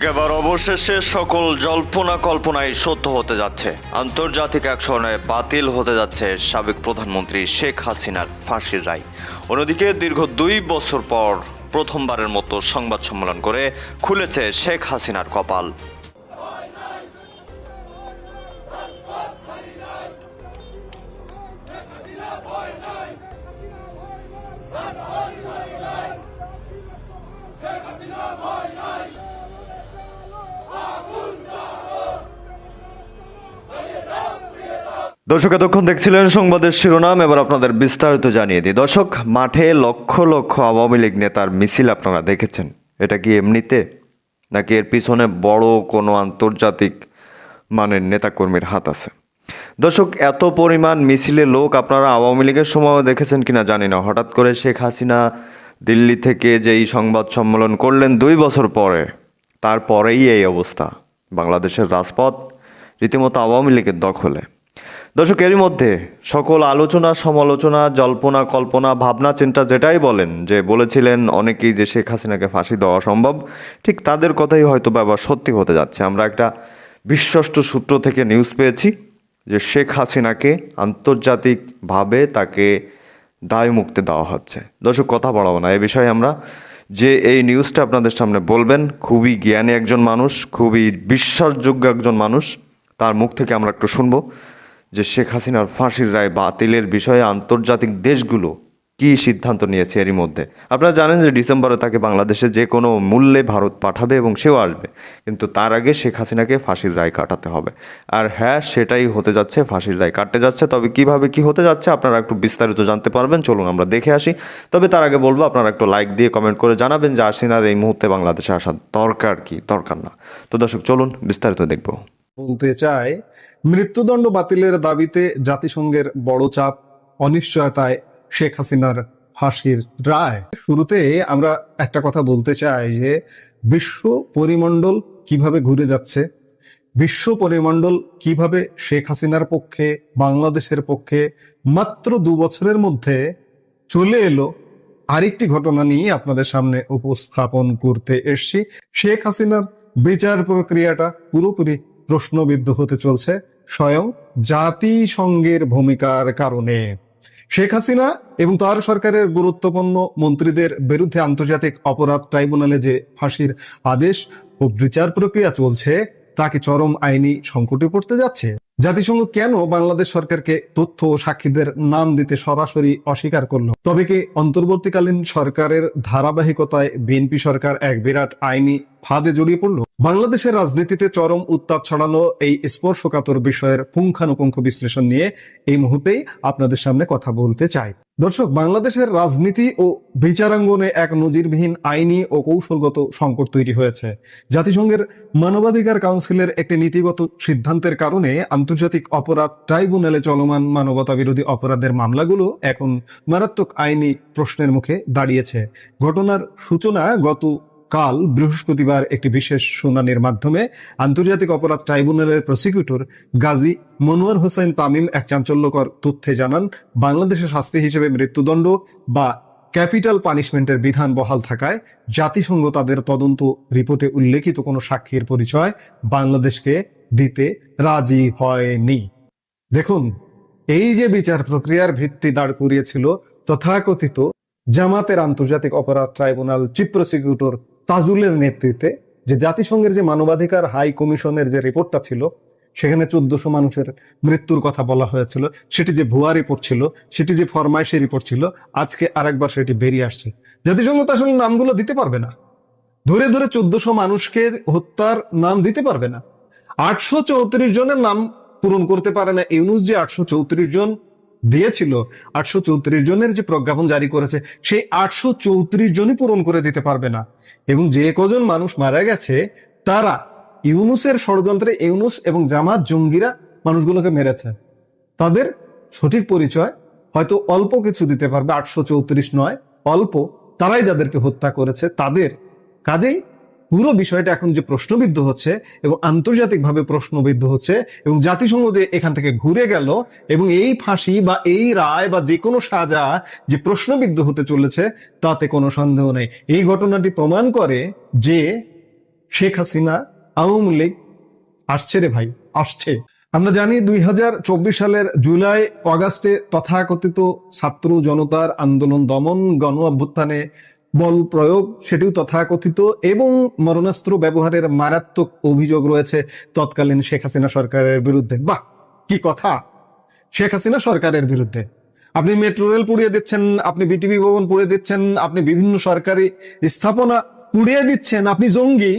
এবার অবশেষে সকল জল্পনা কল্পনাই সত্য হতে যাচ্ছে। আন্তর্জাতিক অ্যাকশনে বাতিল হতে যাচ্ছে সাবেক প্রধানমন্ত্রী শেখ হাসিনার ফাঁসির রায়। অন্যদিকে দীর্ঘ 2 বছর পর প্রথমবারের মতো সংবাদ সম্মেলন করে খুলেছে শেখ হাসিনার কপাল। দর্শক, এতক্ষণ দেখছিলেন সংবাদের শিরোনাম, এবার আপনাদের বিস্তারিত জানিয়ে দিই। দর্শক, মাঠে লক্ষ লক্ষ আওয়ামী লীগ নেতার মিছিল আপনারা দেখেছেন। এটা কি এমনিতে, নাকি এর পিছনে বড় কোনো আন্তর্জাতিক মানের নেতাকর্মীর হাত আছে? দর্শক, এত পরিমাণ মিছিলে লোক আপনারা আওয়ামী লীগের সময়ও দেখেছেন কিনা জানি না। হঠাৎ করে শেখ হাসিনা দিল্লি থেকে যেই সংবাদ সম্মেলন করলেন 2 বছর পরে, তারপরেই এই অবস্থা। বাংলাদেশের রাজপথ রীতিমতো আওয়ামী লীগের দখলে। দর্শক, এরই মধ্যে সকল আলোচনা সমালোচনা, জল্পনা কল্পনা, ভাবনা চিন্তা যেটাই বলেন, যে বলেছিলেন অনেকেই যে শেখ হাসিনাকে ফাঁসি দেওয়া সম্ভব, ঠিক তাদের কথাই হয়তো আবার সত্যি হতে যাচ্ছে। আমরা একটা বিশ্বস্ত সূত্র থেকে নিউজ পেয়েছি যে শেখ হাসিনাকে আন্তর্জাতিকভাবে তাকে দায় মুক্তি দেওয়া হচ্ছে। দর্শক, কথা বাড়াবো না, এ বিষয়ে আমরা যে এই নিউজটা আপনাদের সামনে বলবেন, খুবই জ্ঞানী একজন মানুষ, খুবই বিশ্বাসযোগ্য একজন মানুষ, তার মুখ থেকে আমরা একটু শুনবো যে শেখ হাসিনার ফাঁসির রায় বাতিলের বিষয়ে আন্তর্জাতিক দেশগুলো কী সিদ্ধান্ত নিয়েছে। এরই মধ্যে আপনারা জানেন যে ডিসেম্বরে তাকে বাংলাদেশে যে কোনো মূল্যে ভারত পাঠাবে এবং সেও আসবে, কিন্তু তার আগে শেখ হাসিনাকে ফাঁসির রায় কাটাতে হবে। আর হ্যাঁ, সেটাই হতে যাচ্ছে, ফাঁসির রায় কাটতে যাচ্ছে। তবে কিভাবে কি হতে যাচ্ছে আপনারা একটু বিস্তারিত জানতে পারবেন, চলুন আমরা দেখে আসি। তবে তার আগে বলবো, আপনারা একটু লাইক দিয়ে কমেন্ট করে জানাবেন যে হাসিনার এই মুহূর্তে বাংলাদেশে আসা দরকার কি দরকার না। তো দর্শক, চলুন বিস্তারিত দেখব। বলতে চাই, মৃত্যুদণ্ড বাতিলের দাবিতে জাতিসংঘের বড় চাপ, অনিশ্চয়তায় শেখ হাসিনার ফাঁসির রায়। শুরুতে আমরা একটা কথা বলতে চাই যে বিশ্ব পরিমণ্ডল কিভাবে ঘুরে যাচ্ছে, বিশ্ব পরিমণ্ডল কিভাবে শেখ হাসিনার পক্ষে, বাংলাদেশের পক্ষে মাত্র 2 বছরের মধ্যে চলে এলো। আরেকটি ঘটনা নিয়ে আপনাদের সামনে উপস্থাপন করতে এসেছি। শেখ হাসিনার বিচার প্রক্রিয়াটা পুরোপুরি প্রশ্নবিদ্ধ হতে চলছে স্বয়ং জাতিসংঘের ভূমিকার কারণে। শেখ হাসিনা এবং তার সরকারের গুরুত্বপূর্ণ মন্ত্রীদের বিরুদ্ধে আন্তর্জাতিক অপরাধ ট্রাইব্যুনালে যে ফাঁসির আদেশ ও বিচার প্রক্রিয়া চলছে, তাকে চরম আইনি সংকটে পড়তে যাচ্ছে। জাতিসংঘ কেন বাংলাদেশ সরকারকে তথ্য ও সাক্ষীদের নাম দিতে সরাসরি অস্বীকার করলো? তবে কি অন্তর্বর্তীকালীন সরকারের ধারাবাহিকতায় বিএনপি সরকার এক বিরাট আইনি ফাঁদে জড়িয়ে পড়লো? বাংলাদেশের রাজনীতিতে চরম উত্তাপ ছড়ানো এই স্পর্শকাতর বিষয়ের পুঙ্খানুপুঙ্খ বিশ্লেষণ নিয়ে এই মুহূর্তেই আপনাদের সামনে কথা বলতে চাই। দর্শক, বাংলাদেশের রাজনীতি ও বিচারাঙ্গনে এক নজিরবিহীন আইনি ও কৌশলগত সংকট তৈরি হয়েছে। জাতিসংঘের মানবাধিকার কাউন্সিলের একটি নীতিগত সিদ্ধান্তের কারণে আন্তর্জাতিক অপরাধ ট্রাইব্যুনালে চলমান মানবতা বিরোধী অপরাধের মামলাগুলো এখন মারাত্মক আইনি প্রশ্নের মুখে দাঁড়িয়েছে। ঘটনার সূচনা কাল বৃহস্পতিবার একটি বিশেষ শুনানির মাধ্যমে আন্তর্জাতিক অপরাধ ট্রাইব্যুনালের প্রসিকিউটর গাজী মনোয়ার হোসেন তামিম এক চাঞ্চল্যকর তথ্যে জানান, বাংলাদেশের শাস্তি হিসেবে মৃত্যুদণ্ড বা ক্যাপিটাল পানিশমেন্টের বিধান বহাল থাকায় জাতিসংঘ তাদের তদন্ত রিপোর্টে উল্লেখিত কোনো সাক্ষীর পরিচয় বাংলাদেশকে দিতে রাজি হয়নি। দেখুন, এই যে বিচার প্রক্রিয়ার ভিত্তি দাঁড় করিয়েছিল তথাকথিত জামাতের আন্তর্জাতিক অপরাধ ট্রাইব্যুনাল চিফ প্রসিকিউটর তাজুলের নেতৃত্বে, যে জাতিসংঘের যে মানবাধিকার হাই কমিশনের যে রিপোর্টটা ছিল, সেখানে 1400 মানুষের মৃত্যুর কথা বলা হয়েছিল, সেটি যে ভুয়া রিপোর্ট ছিল, সেটি যে ফরমাইশি রিপোর্ট ছিল, আজকে আরেকবার সেটি বেরিয়ে আসছে। জাতিসংঘ তো আসলে নামগুলো দিতে পারবে না, ধরে ধরে 1400 মানুষকে হত্যার নাম দিতে পারবে না। 834 জনের নাম পূরণ করতে পারে না। ইউনূস যে 834 জন দিয়েছিল, 834 জনের যে প্রজ্ঞাপন জারি করেছে, সেই 834 জনই পূরণ করে দিতে পারবে না। এবং যে কজন মানুষ মারা গেছে, তারা ইউনূসের ষড়যন্ত্রে, ইউনূস এবং জামাত জঙ্গিরা মানুষগুলোকে মেরেছে। তাদের সঠিক পরিচয় হয়তো অল্প কিছু দিতে পারবে, 834 নয়, অল্প, তারাই যাদেরকে হত্যা করেছে তাদের। কাজেই পুরো বিষয়টা এখন যে প্রশ্নবিদ্ধ হচ্ছে এবং আন্তর্জাতিকভাবে প্রশ্নবিদ্ধ হচ্ছে, এবং জাতিসংঘ যে এখান থেকে ঘুরে গেল এবং এই ফাঁসি বা এই রায় বা যে কোনো সাজা যে প্রশ্নবিদ্ধ হতে চলেছে, তাতে কোনো সন্দেহ নেই। এই ঘটনাটি প্রমাণ করে যে শেখ হাসিনা, আওয়ামী লীগ আসছে রে ভাই, আসছে। আমরা জানি 2024 সালের জুলাই অগাস্টে তথাকথিত ছাত্র জনতার আন্দোলন দমন, গণ অভ্যুত্থানে বল প্রয়োগ, সেটিও তথাকথিত, এবং মরণাস্ত্র ব্যবহারের মারাত্মক অভিযোগ রয়েছে তৎকালীন শেখ হাসিনা সরকারের বিরুদ্ধে। বাহ, কি কথা! শেখ হাসিনা সরকারের বিরুদ্ধে আপনি মেট্রো রেল পুড়িয়ে দিচ্ছেন, আপনি বিটিভি ভবন পুড়িয়ে দিচ্ছেন, আপনি বিভিন্ন সরকারি স্থাপনা পুড়িয়ে দিচ্ছেন, আপনি জঙ্গি,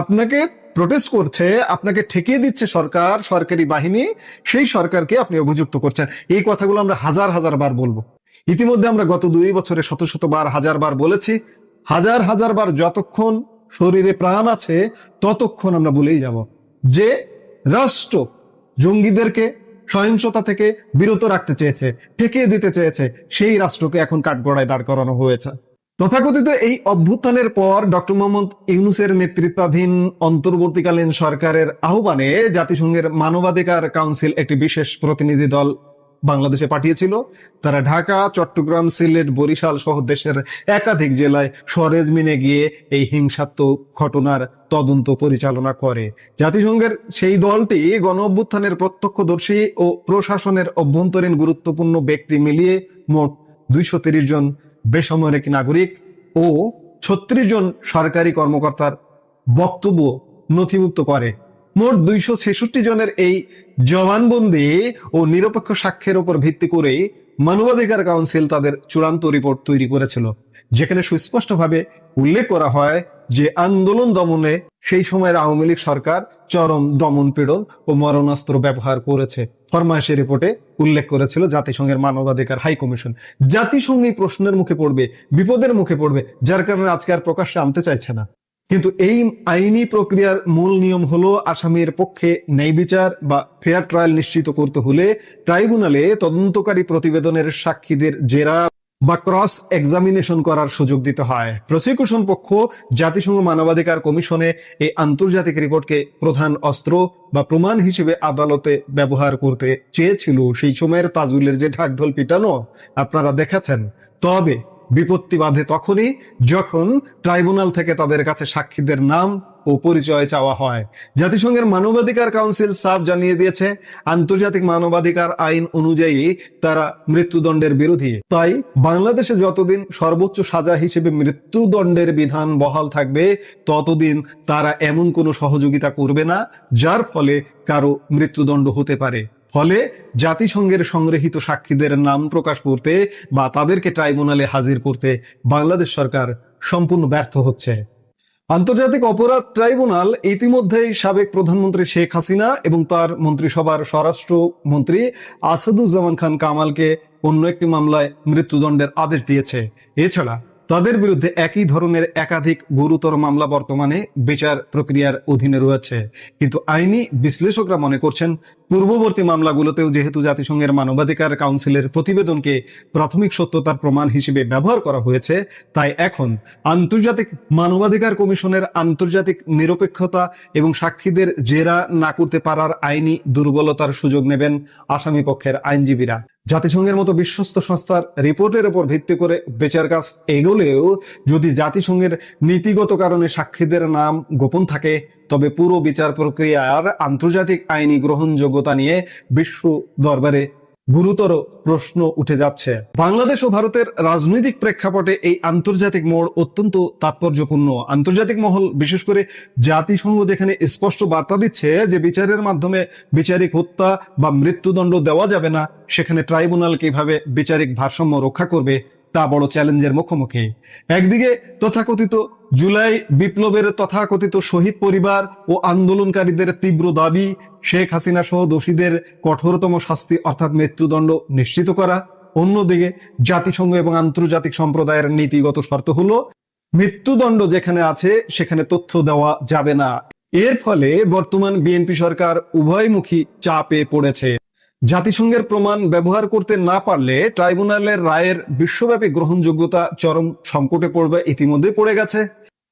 আপনাকে প্রোটেস্ট করছে, আপনাকে ঠেকিয়ে দিচ্ছে সরকার, সরকারি বাহিনী, সেই সরকারকে আপনি অভিযুক্ত করছেন। এই কথাগুলো আমরা হাজার হাজার বার বলবো। ইতিমধ্যে আমরা গত 2 বছরে শত শত বার, হাজার বার বলেছি, হাজার হাজার বার, যতক্ষণ শরীরে প্রাণ আছে ততক্ষণ আমরা বলেই যাব যে রাষ্ট্র জঙ্গিদেরকে সহিংসতা থেকে বিরত রাখতে চেয়েছে, ঠেকিয়ে দিতে চেয়েছে, সেই রাষ্ট্রকে এখন কাঠগড়ায় দাঁড় করানো হয়েছে। তথাকথিত এই অভ্যুত্থানের পর ডক্টর মোহাম্মদ ইউনূসের নেতৃত্বাধীন অন্তর্বর্তীকালীন সরকারের আহ্বানে জাতিসংঘের মানবাধিকার কাউন্সিল একটি বিশেষ প্রতিনিধি দল বাংলাদেশে পাঠিয়েছিল। তারা ঢাকা, চট্টগ্রাম, সিলেট, বরিশাল সহ দেশের একাধিক জেলায় সরেজমিনে গিয়ে এই হিংসাত্মক ঘটনার তদন্ত পরিচালনা করে। জাতিসংঘের সেই দলটি গণ অভ্যুত্থানের প্রত্যক্ষদর্শী ও প্রশাসনের অভ্যন্তরীণ গুরুত্বপূর্ণ ব্যক্তি মিলিয়ে মোট 230 জন বেসামরিক নাগরিক ও 36 জন সরকারি কর্মকর্তার বক্তব্য নথিভুক্ত করে। মোট 266 জনের এই জবানবন্দি ও নিরপেক্ষ সাক্ষ্যের উপর ভিত্তি করে মানবাধিকার কাউন্সিল তাদের চূড়ান্ত রিপোর্ট তৈরি করেছিল, যেখানে সুস্পষ্টভাবে উল্লেখ করা হয় যে আন্দোলন দমনে সেই সময়ের আওয়ামী লীগ সরকার চরম দমন পীড়ন ও মরণাস্ত্র ব্যবহার করেছে। ফরমায়েশি রিপোর্টে উল্লেখ করেছিল জাতিসংঘের মানবাধিকার হাই কমিশন। জাতিসংঘ এই প্রশ্নের মুখে পড়বে, বিপদের মুখে পড়বে, যার কারণে আজকে আর প্রকাশ্যে আনতে চাইছে না। কিন্তু এই আইনি প্রক্রিয়ার মূল নিয়ম হলো আসামির পক্ষে ন্যায় বিচার বা ফেয়ার ট্রায়াল নিশ্চিত করতে হলে ট্রাইব্যুনালে তদন্তকারী প্রতিবেদনের সাক্ষীদের জেরা বা ক্রস এক্সামিনেশন করার সুযোগ দিতে হয়। প্রসিকিউশন পক্ষ জাতিসংঘ মানবাধিকার কমিশনে এই আন্তর্জাতিক রিপোর্টকে প্রধান অস্ত্র বা প্রমাণ হিসেবে আদালতে ব্যবহার করতে চেয়েছিল। সেই সময়ের তাজুলের যে ঢাকঢোল পিটানো আপনারা দেখেছেন। তবে বিপত্তি বাধে তখনই যখন ট্রাইব্যুনাল থেকে তাদের কাছে সাক্ষীদের নাম ও পরিচয় চাওয়া হয়। জাতিসংঘের মানবাধিকার কাউন্সিল সাফ জানিয়ে দিয়েছে, আন্তর্জাতিক মানবাধিকার আইন অনুযায়ী তারা মৃত্যুদণ্ডের বিরোধী। তাই বাংলাদেশে যতদিন সর্বোচ্চ সাজা হিসেবে মৃত্যুদণ্ডের বিধান বহাল থাকবে, ততদিন তারা এমন কোনো সহযোগিতা করবে না যার ফলে কারো মৃত্যুদণ্ড হতে পারে। ফলে জাতিসংঘের সংগৃহীত সাক্ষীদের নাম প্রকাশ করতে বা তাদেরকে ট্রাইব্যুনালে হাজির করতে বাংলাদেশ সরকার সম্পূর্ণ ব্যর্থ হচ্ছে। আন্তর্জাতিক অপরাধ ট্রাইব্যুনাল ইতিমধ্যেই সাবেক প্রধানমন্ত্রী শেখ হাসিনা এবং তার মন্ত্রিসভার স্বরাষ্ট্রমন্ত্রী আসাদুজ্জামান খান কামালকে অন্য একটি মামলায় মৃত্যুদণ্ডের আদেশ দিয়েছে। এছাড়া তাদের বিরুদ্ধে একই ধরনের একাধিক গুরুতর মামলা বর্তমানে বিচার প্রক্রিয়ার অধীনে রয়েছে। কিন্তু আইনি বিশ্লেষকরা মনে করছেন, পূর্ববর্তী মামলাগুলোতেও যেহেতু জাতিসংঘের মানবাধিকার কাউন্সিলের প্রতিবেদনকে প্রাথমিক সত্যতার প্রমাণ হিসেবে ব্যবহার করা হয়েছে, তাই এখন আন্তর্জাতিক মানবাধিকার কমিশনের আন্তর্জাতিক নিরপেক্ষতা এবং সাক্ষীদের জেরা না করতে পারার আইনি দুর্বলতার সুযোগ নেবেন আসামি পক্ষের আইনজীবীরা। জাতিসংঘের মতো বিশ্বস্ত সংস্থার রিপোর্টের উপর ভিত্তি করে বিচার কাজ এগোলেও যদি জাতিসংঘের নীতিগত কারণে সাক্ষীদের নাম গোপন থাকে, তবে পুরো বিচার প্রক্রিয়ার আন্তর্জাতিক আইনি গ্রহণযোগ্যতা নিয়ে বিশ্ব দরবারে গুরুতর প্রশ্ন উঠে যাচ্ছে। বাংলাদেশ ও ভারতের রাজনৈতিক প্রেক্ষাপটে এই আন্তর্জাতিক মোড় অত্যন্ত তাৎপর্যপূর্ণ। আন্তর্জাতিক মহল, বিশেষ করে জাতিসংঘ, যেখানে স্পষ্ট বার্তা দিচ্ছে যে বিচারের মাধ্যমে বিচারিক হত্যা বা মৃত্যুদণ্ড দেওয়া যাবে না, সেখানে ট্রাইব্যুনাল কিভাবে বিচারিক ভারসাম্য রক্ষা করবে তা বড় চ্যালেঞ্জের মুখোমুখি। একদিকে তথাকথিত জুলাই বিপ্লবের তথাকথিত শহীদ পরিবার ও আন্দোলনকারীদের তীব্র দাবি শেখ হাসিনা সহ দোষীদের কঠোরতম শাস্তি অর্থাৎ মৃত্যুদণ্ড নিশ্চিত করা। অন্যদিকে জাতিসংঘ এবং আন্তর্জাতিক সম্প্রদায়ের নীতিগত শর্ত হলো মৃত্যুদণ্ড যেখানে আছে সেখানে তথ্য দেওয়া যাবে না। এর ফলে বর্তমান বিএনপি সরকার উভয়মুখী চাপে পড়েছে। জাতিসংঘের প্রমাণ ব্যবহার করতে না পারলে ট্রাইব্যুনালের রায়ের বিশ্বব্যাপী গ্রহণযোগ্যতা চরম সংকটে পড়বে, ইতিমধ্যে পড়ে গেছে।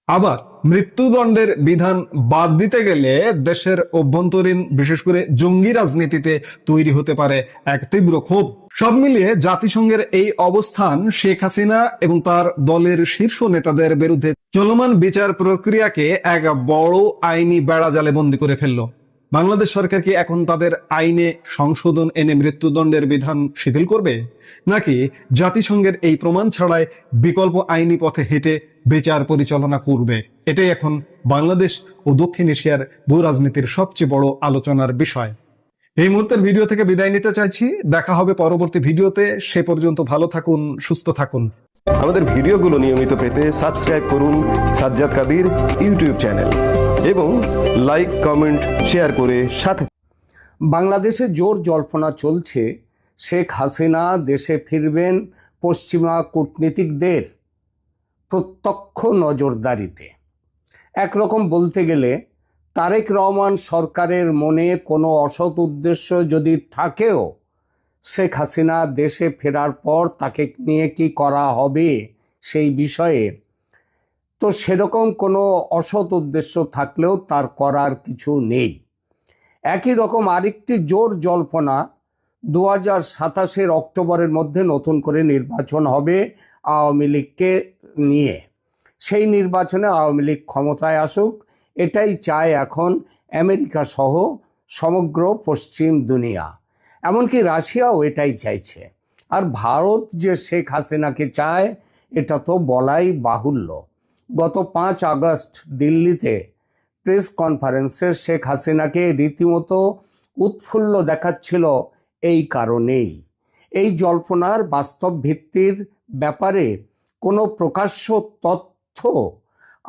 আবার মৃত্যুদণ্ডের বিধান বাদ দিতে গেলে দেশের অভ্যন্তরীণ, বিশেষ করে জঙ্গি রাজনীতিতে তৈরি হতে পারে এক তীব্র ক্ষোভ। সব মিলিয়ে জাতিসংঘের এই অবস্থান শেখ হাসিনা এবং তার দলের শীর্ষ নেতাদের বিরুদ্ধে চলমান বিচার প্রক্রিয়াকে এক বড় আইনি বেড়াজালে বন্দী করে ফেললো। বাংলাদেশ সরকার কি এখন তাদের আইনে সংশোধন এনে মৃত্যুদণ্ডের বিধান শিথিল করবে, নাকি জাতিসংঘের এই প্রমাণ ছাড়াই বিকল্প আইনি পথে হেঁটে বিচার পরিচালনা করবে? এটাই এখন বাংলাদেশ ও দক্ষিণ এশিয়ার ভূ রাজনীতির সবচেয়ে বড় আলোচনার বিষয়। এই মুহূর্তের ভিডিও থেকে বিদায় নিতে চাইছি। দেখা হবে পরবর্তী ভিডিওতে। সে পর্যন্ত ভালো থাকুন, সুস্থ থাকুন। আমাদের ভিডিওগুলো নিয়মিত পেতে সাবস্ক্রাইব করুন সাজ্জাদ কাদির ইউটিউব চ্যানেল এবং লাইক, কমেন্ট, শেয়ার করে সাথে। বাংলাদেশে জোর জল্পনা চলছে শেখ হাসিনা দেশে ফিরবেন পশ্চিমা কূটনীতিকদের প্রত্যক্ষ নজরদারিতে। একরকম বলতে গেলে তারেক রহমান সরকারের মনে কোনো অসৎ উদ্দেশ্য যদি থাকেও, শেখ হাসিনা দেশে ফেরার পর তাকে নিয়ে কি করা হবে সেই বিষয়ে তো সেরকম কোনো অসৎ উদ্দেশ্য থাকলেও তার করার কিছু নেই। একই রকম আরেকটি জোর জল্পনা 2027 অক্টোবরের মধ্যে নতুন করে নির্বাচন হবে আওয়ামী লীগকে নিয়ে। সেই নির্বাচনে আওয়ামী লীগ ক্ষমতায় আসুক, এটাই চায় এখন আমেরিকা সহ সমগ্র পশ্চিম দুনিয়া, এমনকি রাশিয়াও এটাই চাইছে। আর ভারত যে শেখ হাসিনাকে চায় এটা তো বলাই বাহুল্য। গত 5 আগস্ট দিল্লিতে প্রেস কনফারেন্সে শেখ হাসিনাকে রীতিমতো উৎফুল্ল দেখাচ্ছিল এই কারণেই। এই জল্পনার বাস্তব ভিত্তির ব্যাপারে কোনো প্রকাশ্য তথ্য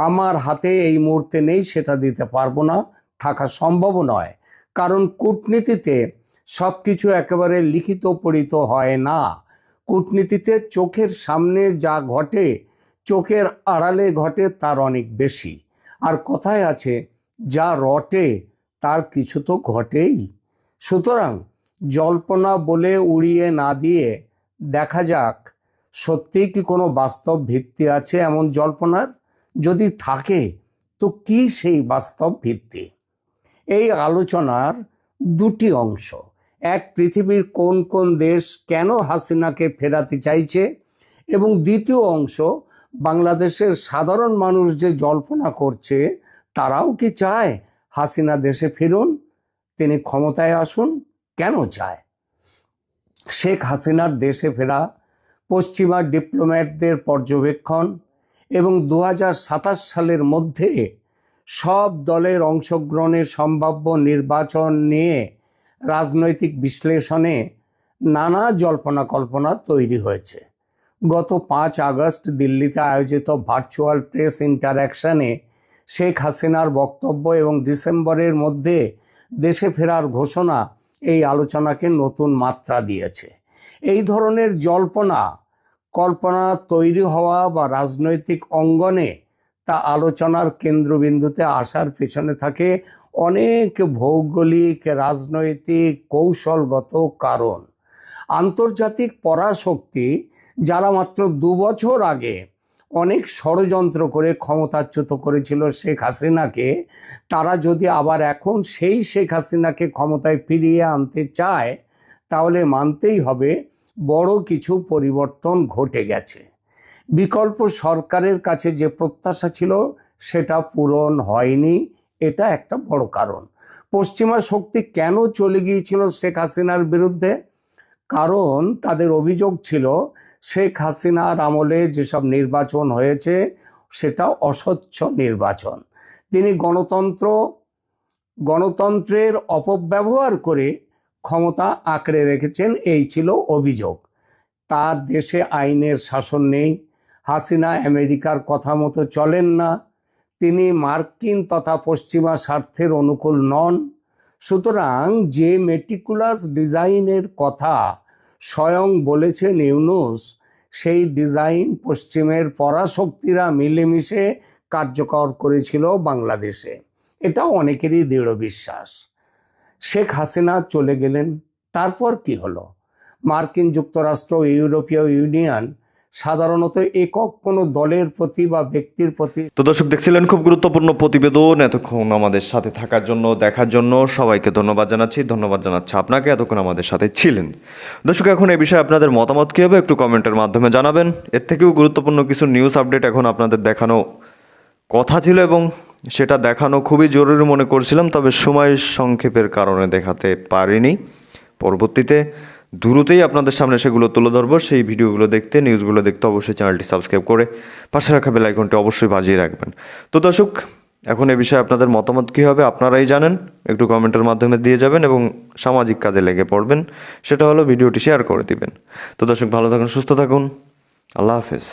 আমার হাতে এই মুহূর্তে নেই, সেটা দিতে পারবো না, থাকা সম্ভব নয়। কারণ কূটনীতিতে সব কিছু একেবারে লিখিত পড়িত হয় না। কূটনীতিতে চোখের সামনে যা ঘটে, চোখের আড়ালে ঘটে তার অনেক বেশি। আর কথায় আছে, যা রটে তার কিছু তো ঘটেই। সুতরাং জল্পনা বলে উড়িয়ে না দিয়ে দেখা যাক সত্যিই কি কোনো বাস্তব ভিত্তি আছে এমন জল্পনার। যদি থাকে তো কি সেই বাস্তব ভিত্তি? এই আলোচনার দুটি অংশ। এক, পৃথিবীর কোন কোন দেশ কেন হাসিনাকে ফেরাতে চাইছে, এবং দ্বিতীয় অংশ, বাংলাদেশের সাধারণ মানুষ যে জল্পনা করছে তারাও কি চায় হাসিনা দেশে ফিরুন, তিনি ক্ষমতায় আসুন। কেন চায়? শেখ হাসিনার দেশে ফেরা, পশ্চিমা ডিপ্লোম্যাটদের পর্যবেক্ষণ এবং 2027 সালের মধ্যে সব দলের অংশগ্রহণের সম্ভাব্য নির্বাচন নিয়ে রাজনৈতিক বিশ্লেষণে নানা জল্পনা কল্পনা তৈরি হয়েছে। গত 5 আগস্ট দিল্লিতে আয়োজিত ভার্চুয়াল প্রেস ইন্টারঅ্যাকশনে শেখ হাসিনার বক্তব্য এবং ডিসেম্বরের মধ্যে দেশে ফেরার ঘোষণা এই আলোচনাকে নতুন মাত্রা দিয়েছে। এই ধরনের জল্পনা কল্পনা তৈরি হওয়া বা রাজনৈতিক অঙ্গনে তা আলোচনার কেন্দ্রবিন্দুতে আসার পেছনে থাকে অনেক ভৌগোলিক, রাজনৈতিক, কৌশলগত কারণ। আন্তর্জাতিক পরাশক্তি যারা মাত্র 2 বছর আগে অনেক ষড়যন্ত্র করে ক্ষমতাচ্যুত করেছিল শেখ হাসিনাকে, তারা যদি আবার এখন সেই শেখ হাসিনাকে ক্ষমতায় ফিরিয়ে আনতে চায়, তাহলে মানতেই হবে বড় কিছু পরিবর্তন ঘটে গেছে। বিকল্প সরকারের কাছে যে প্রত্যাশা ছিল সেটা পূরণ হয়নি, এটা একটা বড় কারণ। পশ্চিমা শক্তি কেন চলে গিয়েছিল শেখ হাসিনার বিরুদ্ধে? কারণ তাদের অভিযোগ ছিল শেখ হাসিনার আমলে যেসব নির্বাচন হয়েছে সেটা অস্বচ্ছ নির্বাচন। তিনি গণতন্ত্রের অপব্যবহার করে ক্ষমতা আঁকড়ে রেখেছেন, এই ছিল অভিযোগ। তার দেশে আইনের শাসন নেই, হাসিনা আমেরিকার কথা মতো চলেন না, তিনি মার্কিন তথা পশ্চিমা স্বার্থের অনুকূল নন। সুতরাং যে মেটিকুলাস ডিজাইনের কথা স্বয়ং বলেছেন ইউনূস, সেই ডিজাইন পশ্চিমের পরাশক্তিরা মিলেমিশে কার্যকর করেছিল বাংলাদেশে। এটা অনেকেরই দৃঢ় বিশ্বাস। শেখ হাসিনা চলে গেলেন, তারপর কি হলো? মার্কিন যুক্তরাষ্ট্র, ইউরোপীয় ইউনিয়ন সাধারণত একক কোনো দলের প্রতি বা ব্যক্তির প্রতি। তো দর্শক, দেখছিলেন খুব গুরুত্বপূর্ণ প্রতিবেদন। এতক্ষণ আমাদের সাথে থাকার জন্য, দেখার জন্য সবাইকে ধন্যবাদ জানাচ্ছি। ধন্যবাদ জানাচ্ছি আপনাকে, এতক্ষণ আমাদের সাথে ছিলেন। দর্শক, এখন এই বিষয়ে আপনাদের মতামত কী হবে একটু কমেন্টের মাধ্যমে জানাবেন। এর থেকেও গুরুত্বপূর্ণ কিছু নিউজ আপডেট এখন আপনাদের দেখানো কথা ছিল এবং সেটা দেখানো খুবই জরুরি মনে করছিলাম, তবে সময় সংক্ষেপের কারণে দেখাতে পারিনি। পরবর্তীতে দ্রুতই আপনাদের সামনে সেগুলো তুলে ধরবো। সেই ভিডিওগুলো দেখতে, নিউজগুলো দেখতে অবশ্যই চ্যানেলটি সাবস্ক্রাইব করে পাশে রাখা বেল আইকনটি অবশ্যই বাজিয়ে রাখবেন। তো দর্শক, এখন এ বিষয়ে আপনাদের মতামত কী হবে আপনারাই জানেন, একটু কমেন্টের মাধ্যমে দিয়ে যাবেন এবং সামাজিক কাজে লেগে পড়বেন, সেটা হলো ভিডিওটি শেয়ার করে দিবেন। তো দর্শক, ভালো থাকুন, সুস্থ থাকুন, আল্লাহ হাফেজ।